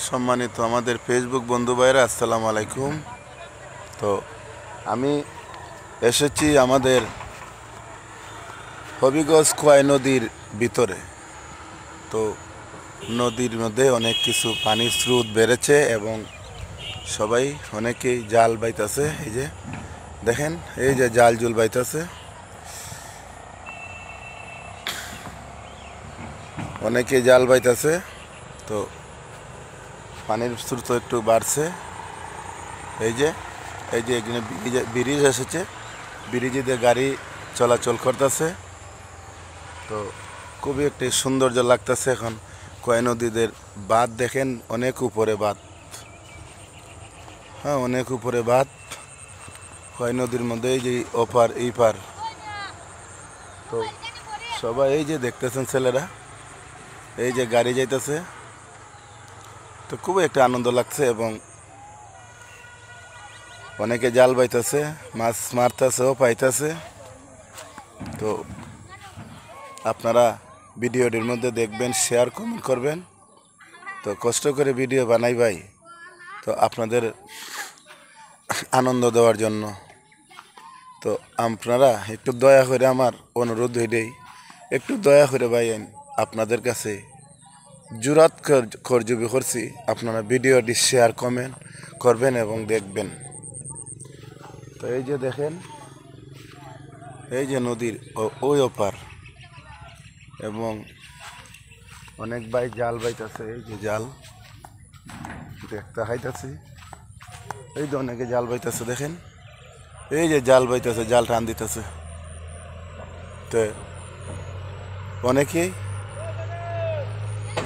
সম্মানিত আমাদের ফেসবুক বন্ধু ভাইরা, আসসালামু আলাইকুম। তো আমি এসেছি আমাদের হবিগঞ্জ খোয়াই নদীর ভিতরে। তো নদীর মধ্যে অনেক কিছু পানির স্রোত বেড়েছে এবং সবাই অনেকেই জাল বাইতেছে। এই যে দেখেন, এই যে জাল জুল বাইতেছে, অনেকেই জাল বাইতেছে। তো পানির স্রোত একটু বাড়ছে। এই যে এখানে ব্রিজ এসেছে, ব্রিজে দিয়ে গাড়ি চলাচল করতেছে। তো খুবই একটি সৌন্দর্য লাগতেছে। এখন খোয়াই নদীদের বাঁধ দেখেন, অনেক উপরে বাঁধ, হ্যাঁ অনেক উপরে বাঁধ খোয়াই নদীর মধ্যে। এই যে ওপার এই পার, তো সবাই এই যে দেখতেছেন ছেলেরা, এই যে গাড়ি যাইতেছে। তো খুবই একটা আনন্দ লাগছে এবং অনেকে জাল বাইতেছে, মাছ মারতেছে ও পাইতেছে। তো আপনারা ভিডিওটির মধ্যে দেখবেন, শেয়ার কমেন্ট করবেন। তো কষ্ট করে ভিডিও বানাই ভাই, তো আপনাদের আনন্দ দেওয়ার জন্য। তো আপনারা একটু দয়া করে, আমার অনুরোধ হইলেই একটু দয়া করে ভাই আপনাদের কাছে জুরাত করজুবি করছি, আপনারা ভিডিওটি শেয়ার কমেন্ট করবেন এবং দেখবেন। তো এই যে দেখেন, এই যে নদীর ওই ওপার, এবং অনেক ভাই জাল বাইতেছে। এই যে জাল দেখতে হাইতাছি, এই যে অনেকে জাল বাইতেছে দেখেন, এই যে জাল বাইতেছে, জাল টান দিতেছে। তো অনেকেই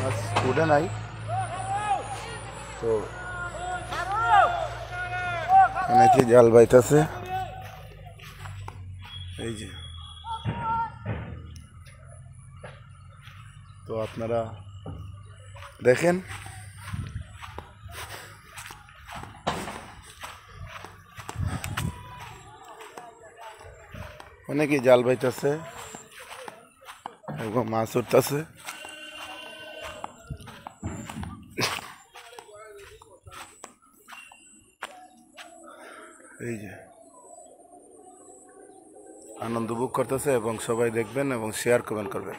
মাছ উঠে নাই, তো অনেকেই জাল বাইতেছে। এই যে, তো আপনারা দেখেন, অনেকেই জাল বাইতেছে এবং মাছ উঠতেছে। এই যে আনন্দ উপভোগ করতেছে এবং সবাই দেখবেন এবং শেয়ার কমেন্ট করবেন।